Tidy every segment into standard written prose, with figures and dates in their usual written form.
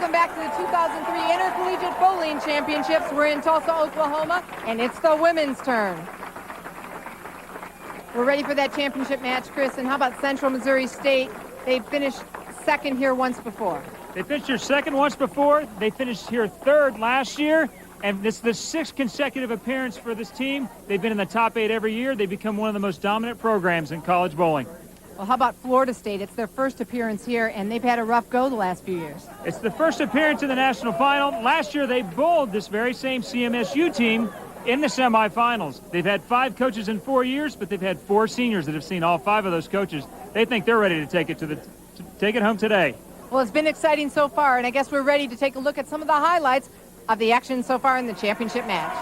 Welcome back to the 2003 Intercollegiate Bowling Championships. We're in Tulsa, Oklahoma, and it's the women's turn. We're ready for that championship match, Chris. And how about Central Missouri State? They finished second here once before. They finished here second once before. They finished here third last year. And this is the sixth consecutive appearance for this team. They've been in the top 8 every year. They become one of the most dominant programs in college bowling. Well, how about Florida State? It's their first appearance here, and they've had a rough go the last few years. It's the first appearance in the national final. Last year, they bowled this very same CMSU team in the semifinals. They've had 5 coaches in 4 years, but they've had 4 seniors that have seen all 5 of those coaches. They think they're ready to take it home today. Well, it's been exciting so far, and I guess we're ready to take a look at some of the highlights of the action so far in the championship match.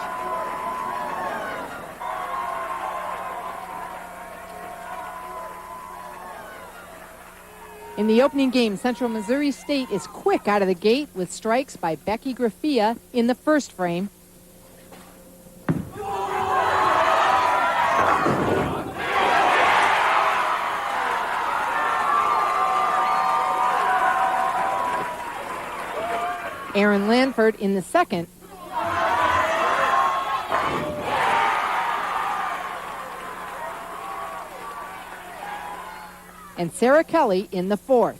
In the opening game, Central Missouri State is quick out of the gate with strikes by Becky Graffia in the first frame. Aaron Lanford in the second. And Sarah Kelly in the fourth.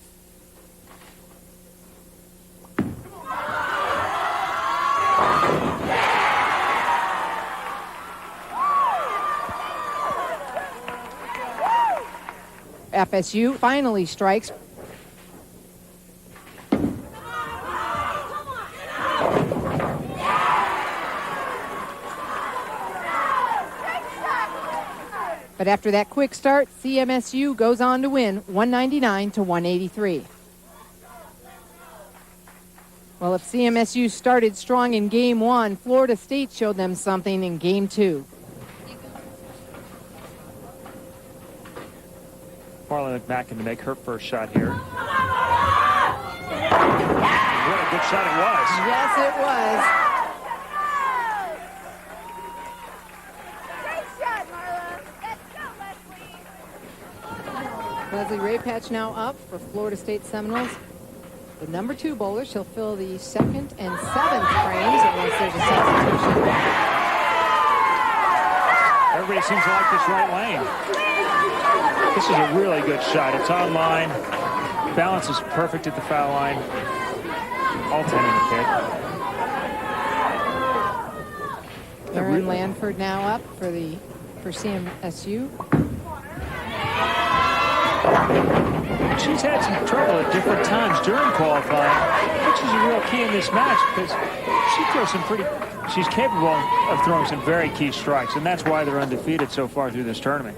FSU finally strikes. But after that quick start, CMSU goes on to win 199 to 183. Well, if CMSU started strong in game 1, Florida State showed them something in game 2. Marla McMackin to make her first shot here. What a good shot it was. Yes, it was. Leslie Raypatch now up for Florida State Seminoles. The number 2 bowler. She'll fill the 2nd and 7th frames unless there's a substitution. Everybody seems to like this right lane. This is a really good shot. It's on line. Balance is perfect at the foul line. All 10 in the pit. Aaron Lanford now up for CMSU. She's had some trouble at different times during qualifying, which is a real key in this match because she's capable of throwing some very key strikes, and that's why they're undefeated so far through this tournament.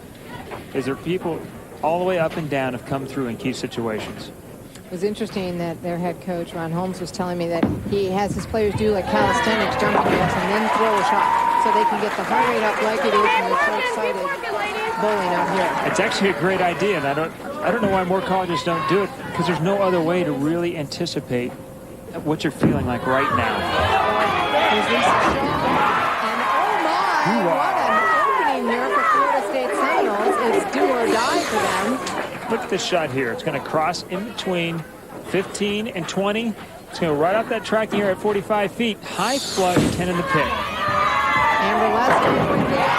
Is there people all the way up and down have come through in key situations. It was interesting that their head coach, Ron Holmes, was telling me that he has his players do like calisthenics, jumping jacks, and then throw a shot so they can get the heart rate up like it is when they're so excited bowling out here. It's actually a great idea, and I don't know why more colleges don't do it, because there's no other way to really anticipate what you're feeling like right now. Here's Lisa Shaw, and oh my, what an opening here for Florida State Seminoles. It's do or die for them. Look at this shot here. It's going to cross in between 15 and 20. It's going to right off that track here at 45 feet. High flush, 10 in the pit. Amber Lester.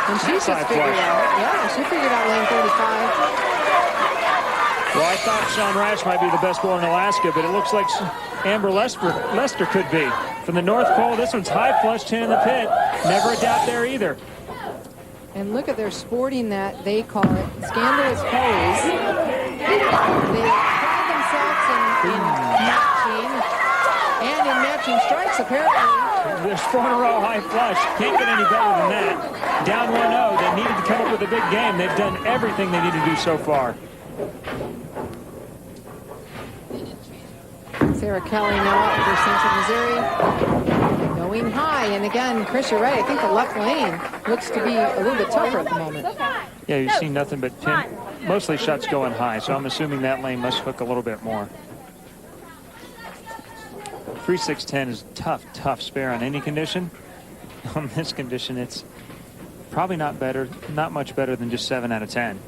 And she's just figured out. Yeah, she figured out lane 35. Well, I thought Sean Rash might be the best bowler in Alaska, but it looks like Amber Lester could be. From the North Pole, this one's high flush, 10 in the pit. Never a doubt there either. And look at their sporting that they call it scandalous pose. They pride themselves in matching and in matching strikes, apparently. There's 4 in a row high flush. Can't get any better than that. Down 1-0. They needed to come up with a big game. They've done everything they need to do so far. Sarah Kelly now up for Central Missouri. Going high. And again, Chris, you're right. I think the left lane looks to be a little bit tougher at the moment. Yeah, you've seen nothing but pin. Mostly shots going high, so I'm assuming that lane must hook a little bit more. 3-6-10 is tough spare on any condition. On this condition, it's probably not much better than just 7 out of 10.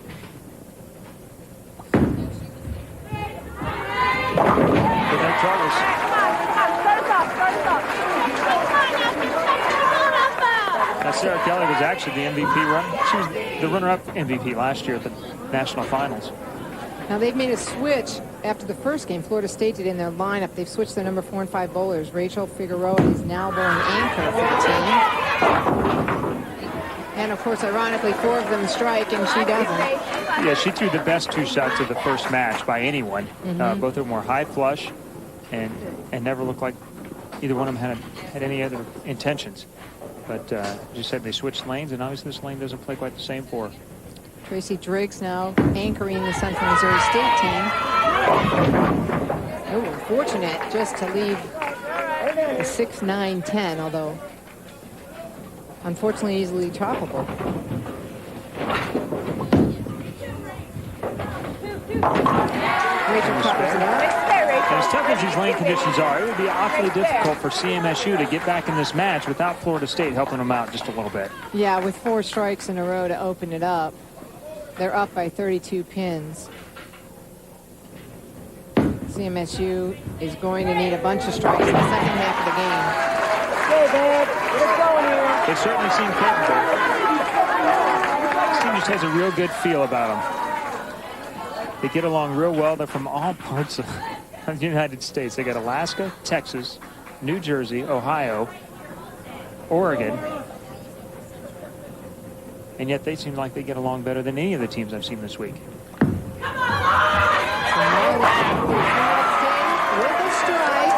Sarah Kelly was actually the MVP run. She was the runner-up MVP last year at the national finals. Now they've made a switch after the first game. Florida State did in their lineup. They've switched their number 4 and 5 bowlers. Rachel Figueroa is now bowling anchor for the team. And of course, ironically, 4 of them strike and she doesn't. Yeah, she threw the best 2 shots of the first match by anyone. Both of them were high flush and never looked like either one of them had any other intentions. But as you said, they switched lanes, and obviously this lane doesn't play quite the same for her. Tracy Driggs now anchoring the Central Missouri State team. Oh, unfortunate just to leave the 6-9-10, although unfortunately easily choppable. Rachel covers it up. As tough as these lane conditions are, it would be awfully difficult for CMSU to get back in this match without Florida State helping them out just a little bit. Yeah, with 4 strikes in a row to open it up. They're up by 32 pins. CMSU is going to need a bunch of strikes in the second half of the game. Okay, Dad, get us going here. They certainly seem capable. This team just has a real good feel about them. They get along real well. They're from all parts of the United States. They got Alaska, Texas, New Jersey, Ohio, Oregon. And yet they seem like they get along better than any of the teams I've seen this week. With a strike.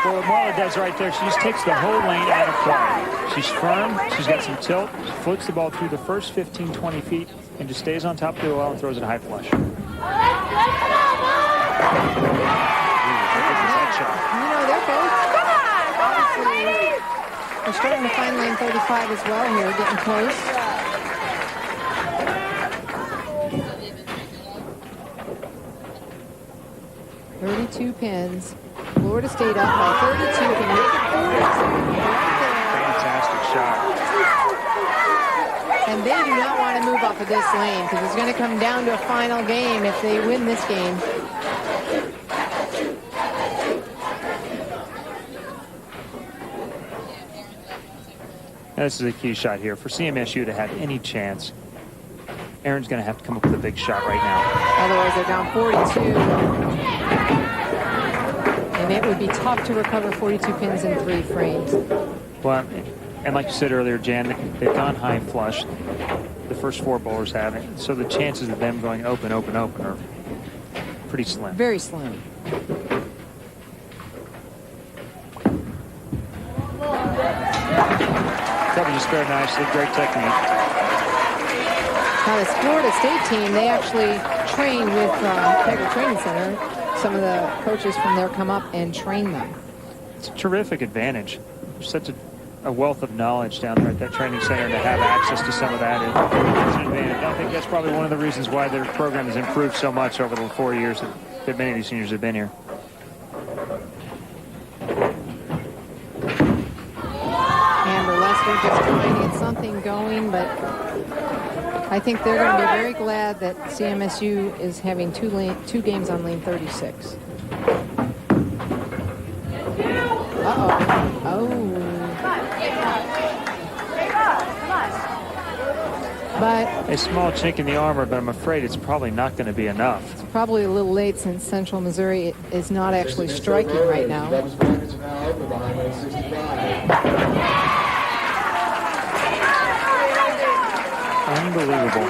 Well, what Marla does right there, she just takes the whole lane out of play. She's firm, she's got some tilt, she floats the ball through the first 15, 20 feet, and just stays on top of the oil and throws it high flush. You know, they're both obviously, they're starting to find lane 35 as well here, getting close. .32 pins. Florida State up by 32. Can make it 40. Fantastic shot. And they do not want to move off of this lane because it's going to come down to a final game if they win this game. This is a key shot here. For CMSU to have any chance, Aaron's going to have to come up with a big shot right now. Otherwise, they're down 42. And it would be tough to recover 42 pins in 3 frames. Well, and like you said earlier, Jan, they've gone high flush. The first 4 bowlers haven't. So the chances of them going open are pretty slim. Very slim. Coverage is very nicely, great technique. Now this Florida State team, they actually train with Tiger Training Center. Some of the coaches from there come up and train them. It's a terrific advantage. There's such a wealth of knowledge down there at that training center, and to have access to some of that is an advantage. I think that's probably one of the reasons why their program has improved so much over the 4 years that many of these seniors have been here. Just trying to get something going, but I think they're going to be very glad that CMSU is having 2 games on lane 36. Uh-oh. Oh. But a small chink in the armor, but I'm afraid it's probably not going to be enough. It's probably a little late since Central Missouri is not actually striking right now. Unbelievable.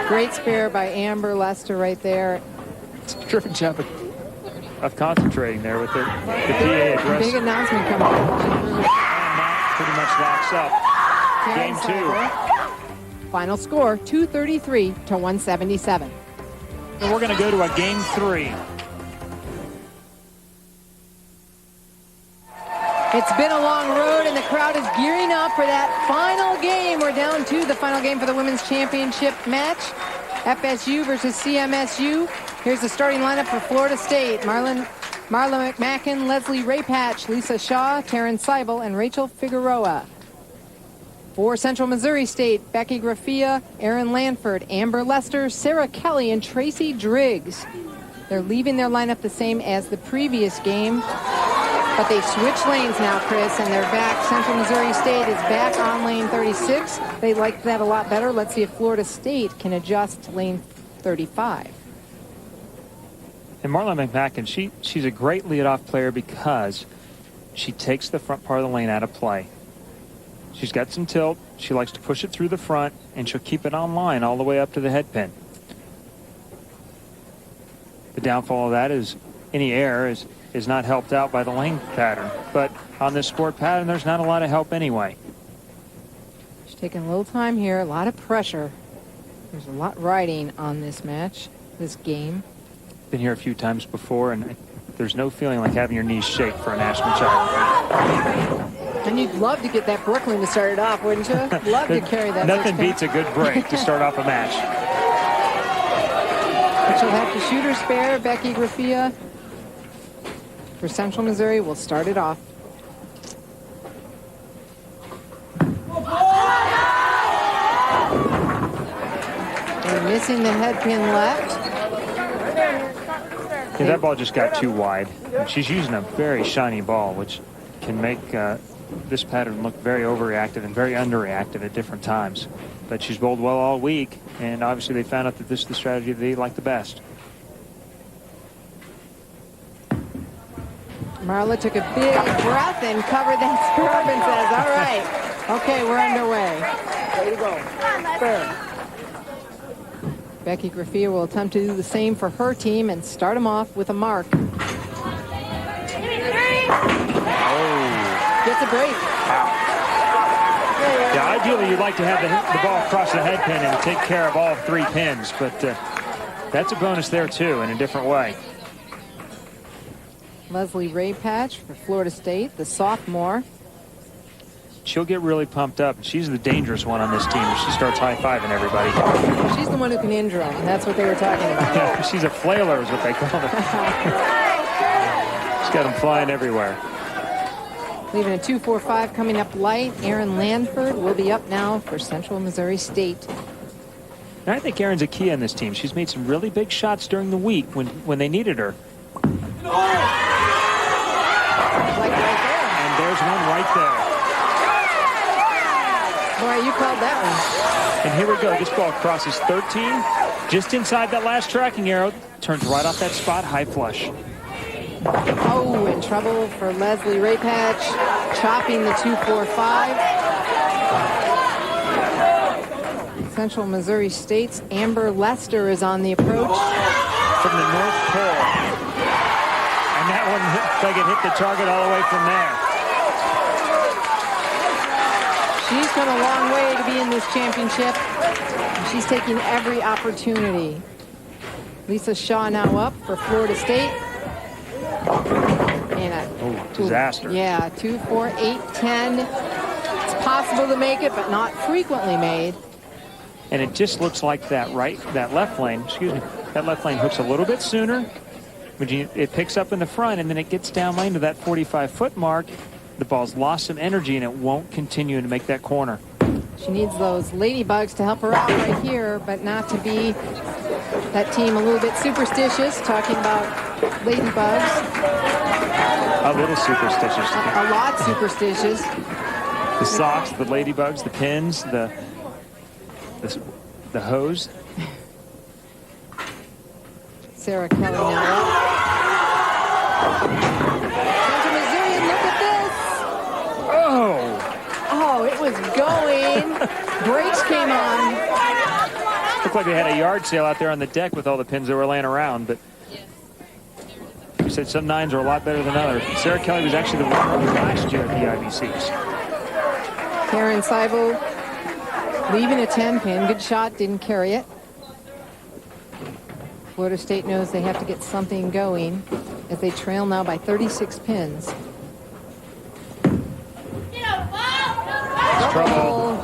Great spare by Amber Lester right there. It's a terrific job of concentrating there with the PA address. Big announcement coming up. And that pretty much locks up game 2. Final score, 233 to 177. So we're going to go to a game 3. It's been a long road, and the crowd is gearing up for that final game. We're down to the final game for the women's championship match. FSU versus CMSU. Here's the starting lineup for Florida State. Marla McMacken, Leslie Raypatch, Lisa Shaw, Taryn Seibel, and Rachel Figueroa. For Central Missouri State, Becky Graffia, Erin Lanford, Amber Lester, Sarah Kelly, and Tracy Driggs. They're leaving their lineup the same as the previous game. But they switch lanes now, Chris, and they're back. Central Missouri State is back on lane 36. They like that a lot better. Let's see if Florida State can adjust to lane 35. And Marlon McMacken, she's a great leadoff player because she takes the front part of the lane out of play. She's got some tilt. She likes to push it through the front, and she'll keep it on line all the way up to the head pin. The downfall of that is any error is not helped out by the lane pattern. But on this sport pattern, there's not a lot of help anyway. She's taking a little time here, a lot of pressure. There's a lot riding on this match, this game. Been here a few times before, and there's no feeling like having your knees shake for a national title. And you'd love to get that Brooklyn to start it off, wouldn't you? Love to carry that. Nothing beats a good break to start off a match. She'll have to shoot her spare. Becky Graffia for Central Missouri will start it off. And missing the head pin left. Yeah, that ball just got too wide. And she's using a very shiny ball, which can make this pattern look very overreactive and very underreactive at different times. But she's bowled well all week, and obviously they found out that this is the strategy they like the best. Marla took a big breath and covered that scrub and says, all right, okay, we're underway. Way to go. Fair. Becky Graffia will attempt to do the same for her team and start them off with a mark. Gets a break. Yeah, ideally you'd like to have the ball across the head pin and take care of all 3 pins, but that's a bonus there too in a different way. Leslie Raypatch for Florida State, the sophomore. She'll get really pumped up. She's the dangerous one on this team. She starts high-fiving everybody. She's the one who can injure them, and that's what they were talking about. Yeah, she's a flailer is what they call her. She's got them flying everywhere. Leaving a 2-4-5 coming up light. Erin Landford will be up now for Central Missouri State. And I think Erin's a key on this team. She's made some really big shots during the week when they needed her. Like right there. And there's one right there. Boy, you called that one. And here we go. This ball crosses 13. Just inside that last tracking arrow. Turns right off that spot. High flush. Oh, in trouble for Leslie Raypatch. Chopping the 2-4-5. Central Missouri State's Amber Lester is on the approach. From the North Pole. And that one looks like it hit the target all the way from there. She's come a long way to be in this championship. She's taking every opportunity. Lisa Shaw now up for Florida State. And disaster. Yeah, 2-4-8-10. It's possible to make it, but not frequently made. And it just looks like that left lane, that left lane hooks a little bit sooner. It picks up in the front, and then it gets down lane to that 45-foot mark. The ball's lost some energy, and it won't continue to make that corner. She needs those ladybugs to help her out right here, but not to be that team a little bit superstitious, talking about ladybugs. A little superstitious. A lot superstitious. The socks, the ladybugs, the pins, the hose. Sarah Kelly now up. Central Missouri, look at this. Oh, it was going. Brakes came on. Looked like they had a yard sale out there on the deck with all the pins that were laying around, but you said some 9s are a lot better than others. Sarah Kelly was actually the winner last year at the IBCs. Karen Seibel leaving a 10-pin. Good shot, didn't carry it. Florida State knows they have to get something going as they trail now by 36 pins. Trouble.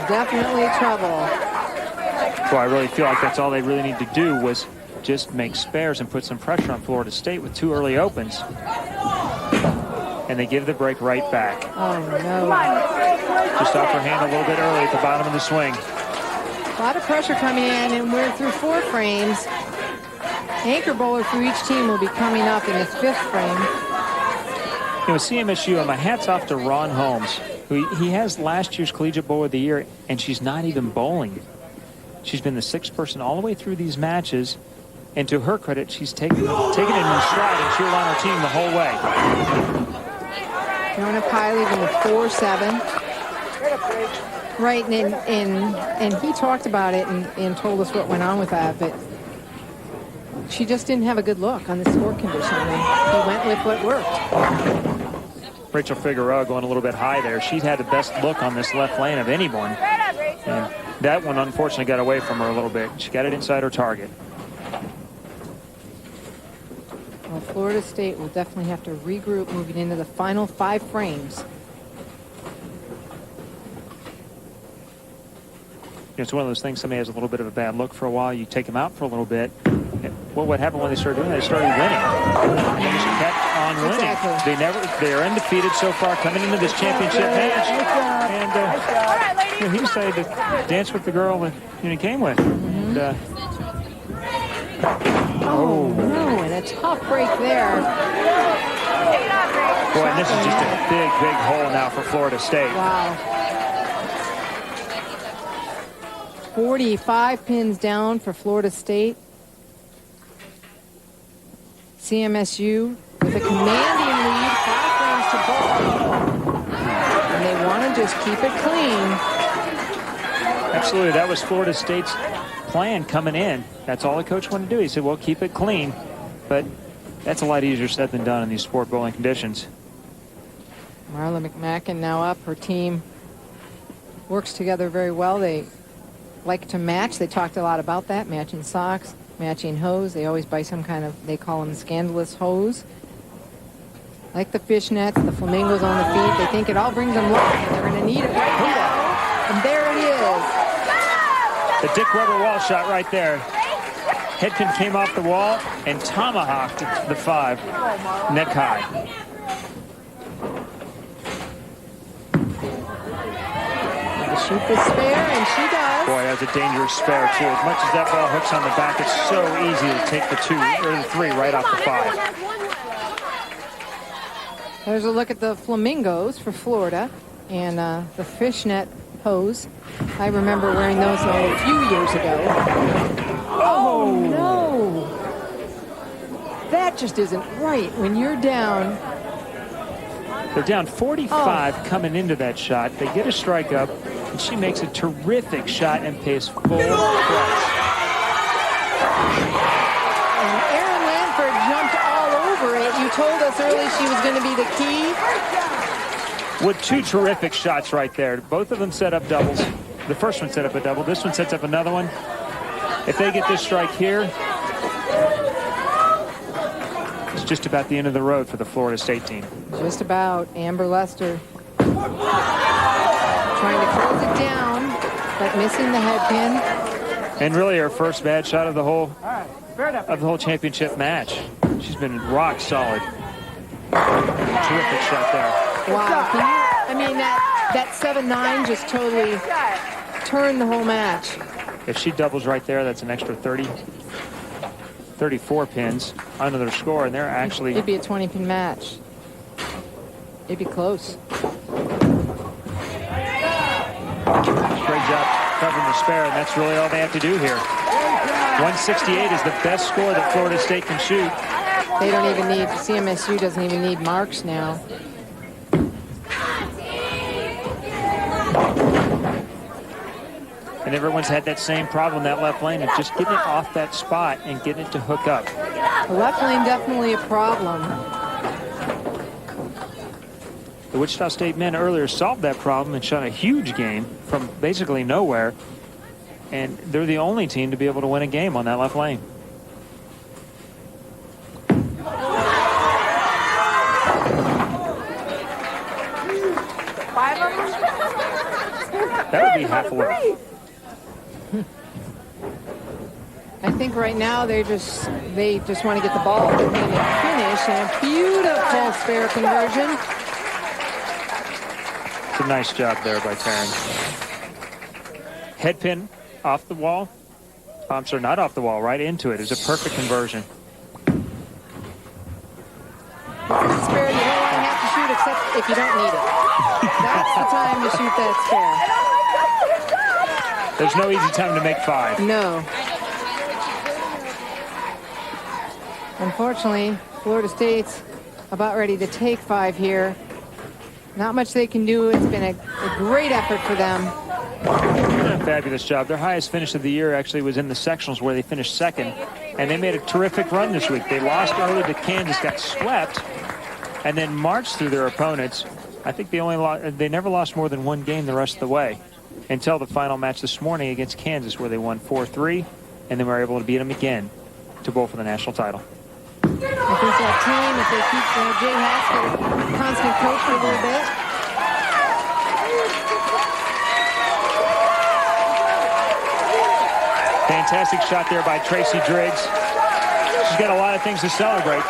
Definitely trouble. So I really feel like that's all they really need to do was just make spares and put some pressure on Florida State with 2 early opens. And they give the break right back. Oh, no. Just off her hand a little bit early at the bottom of the swing. A lot of pressure coming in, and we're through 4 frames. Anchor bowler for each team will be coming up in the 5th frame. You know, CMSU, and my hat's off to Ron Holmes, who he has last year's Collegiate Bowler of the Year, and she's not even bowling. She's been the 6th person all the way through these matches, and to her credit, she's taken it in stride and cheered on her team the whole way. Going up high, leaving the 4-7. Right, and he talked about it and told us what went on with that, but she just didn't have a good look on the score condition, and he went with what worked. Rachel Figueroa going a little bit high there. She's had the best look on this left lane of anyone. And that one unfortunately got away from her a little bit. She got it inside her target. Well, Florida State will definitely have to regroup moving into the final 5 frames. It's one of those things, somebody has a little bit of a bad look for a while, you take them out for a little bit. Well, what happened when they started doing that? They started winning. They just kept on winning. Exactly. They are undefeated so far coming into this championship match. And he decided to dance with the girl that he came with. And, oh, no, and a tough break there. Boy, and this is just a big, big hole now for Florida State. Wow. 45 pins down for Florida State. CMSU with a commanding lead, 5 frames to bowl. And they want to just keep it clean. Absolutely, that was Florida State's plan coming in. That's all the coach wanted to do. He said, well, keep it clean. But that's a lot easier said than done in these sport bowling conditions. Marla McMacken now up. Her team works together very well. They like to match. They talked a lot about that, matching socks, matching hose. They always buy some kind of, they call them scandalous hose. Like the fishnets, the flamingos on the feet. They think it all brings them luck, and they're going to need it right now. And there it is. The Dick Weber wall shot right there. Headpin came off the wall and tomahawked the 5 neck high. Shoot the spare, and she does. Boy, that's a dangerous spare, too. As much as that ball hooks on the back, it's so easy to take the 2 or the 3 right off the 5. There's a look at the flamingos for Florida and the fishnet hose. I remember wearing those a few years ago. Oh, no. That just isn't right when you're down. They're down 45 coming into that shot. They get a strike up, and she makes a terrific shot and pays full price. And Erin Lanford jumped all over it. You told us early she was going to be the key. With 2 terrific shots right there. Both of them set up doubles. The first one set up a double. This one sets up another one. If they get this strike here, it's just about the end of the road for the Florida State team. Just about. Amber Lester trying to close it down, but missing the head pin. And really her first bad shot of the whole championship match. She's been rock solid. Terrific shot there. Wow. I mean, that 7-9 just totally turned the whole match. If she doubles right there, that's an extra 34 pins under their score, and they're actually... It'd be a 20-pin match. It'd be close. Great job covering the spare, and that's really all they have to do here. 168 is the best score that Florida State can shoot. They don't even need, CMSU doesn't even need marks now. And everyone's had that same problem, that left lane, of just getting it off that spot and getting it to hook up. The left lane definitely a problem. The Wichita State men earlier solved that problem and shot a huge game from basically nowhere. And they're the only team to be able to win a game on that left lane. That would be half a look. I think right now they just want to get the ball and finish, and a beautiful spare conversion. It's a nice job there by Taryn. Head pin off the wall. I'm sorry, not off the wall, right into it. It was a perfect conversion. if you don't need it. That's the time to shoot that spare. There's no easy time to make 5. No. Unfortunately, Florida State's about ready to take 5 here. Not much they can do. It's been a great effort for them. A fabulous job. Their highest finish of the year actually was in the sectionals where they finished second, and they made a terrific run this week. They lost early to Kansas, got swept, and then marched through their opponents. I think they never lost more than 1 game the rest of the way until the final match this morning against Kansas, where they won 4-3, and then were able to beat them again to bowl for the national title. I think that team, if they keep Jay Haskell constant coach for a little bit. Fantastic shot there by Tracy Driggs. She's got a lot of things to celebrate.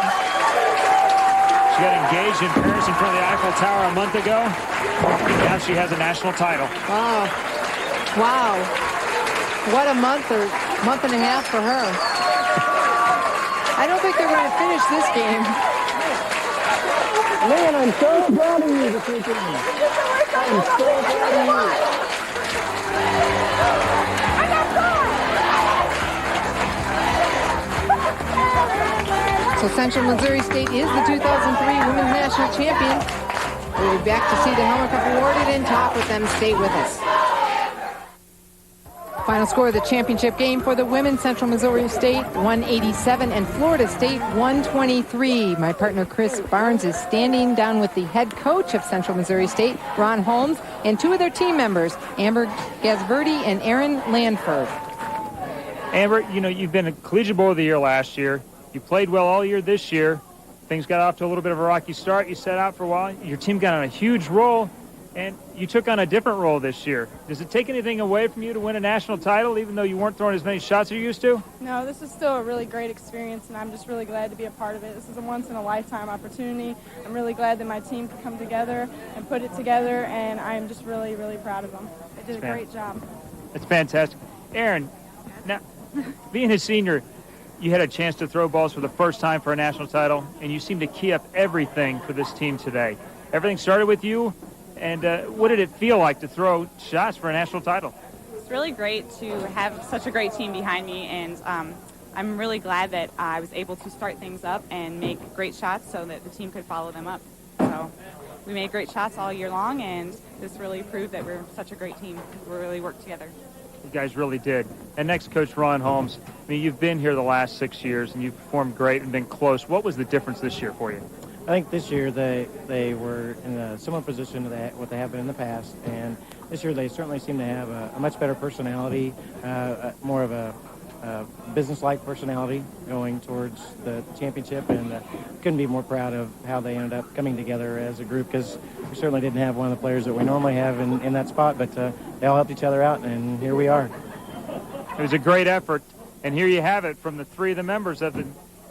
She got engaged in Paris in front of the Eiffel Tower a month ago. Now she has a national title. Oh, wow. What a month or month and a half for her. I don't think they're going to finish this game. Lynn, I'm so proud of you this weekend. I'm so proud of you. So Central Missouri State is the 2003 Women's National Champion. We'll be back to see the Helmer Cup awarded and talk with them. Stay with us. Final score of the championship game for the women: Central Missouri State 187 and Florida State 123. My partner Chris Barnes is standing down with the head coach of Central Missouri State, Ron Holmes, and 2 of their team members, Amber Gasverdi and Aaron Lanford. Amber, you know, you've been a Collegiate Bowler of the Year last year. You played well all year this year. Things got off to a little bit of a rocky start. You sat out for a while. Your team got on a huge roll, and you took on a different role this year. Does it take anything away from you to win a national title, even though you weren't throwing as many shots as you used to? No, this is still a really great experience, and I'm just really glad to be a part of it. This is a once-in-a-lifetime opportunity. I'm really glad that my team could come together and put it together, and I'm just really, really proud of them. They did a great job. It's fantastic. Aaron, now, being a senior, you had a chance to throw balls for the first time for a national title, and you seem to key up everything for this team today. Everything started with you, and what did it feel like to throw shots for a national title? It's really great to have such a great team behind me, and I'm really glad that I was able to start things up and make great shots so that the team could follow them up. So we made great shots all year long, and this really proved that we're such a great team. We really worked together. You guys really did. And next, Coach Ron Holmes, I mean, you've been here the last 6 years, and you've performed great and been close. What was the difference this year for you? I think this year they were in a similar position to what they have been in the past, and this year they certainly seem to have a much better personality, more of a business-like personality going towards the championship, and couldn't be more proud of how they ended up coming together as a group, because we certainly didn't have one of the players that we normally have in that spot, but they all helped each other out, and here we are. It was a great effort, and here you have it from the 3 of the members of the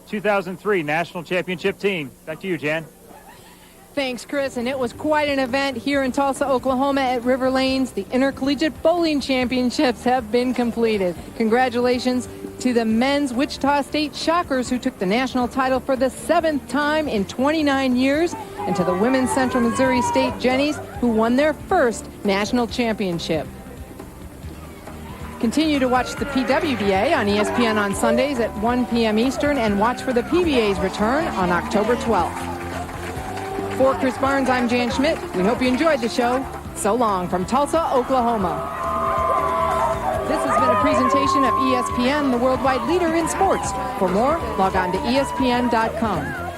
2003 National Championship team. Back to you, Jan. Thanks, Chris. And it was quite an event here in Tulsa, Oklahoma at River Lanes. The Intercollegiate Bowling Championships have been completed. Congratulations to the men's Wichita State Shockers, who took the national title for the 7th time in 29 years, and to the women's Central Missouri State Jennies, who won their first national championship. Continue to watch the PWBA on ESPN on Sundays at 1 p.m. Eastern, and watch for the PBA's return on October 12th. For Chris Barnes, I'm Jan Schmidt. We hope you enjoyed the show. So long from Tulsa, Oklahoma. This has been a presentation of ESPN, the worldwide leader in sports. For more, log on to ESPN.com.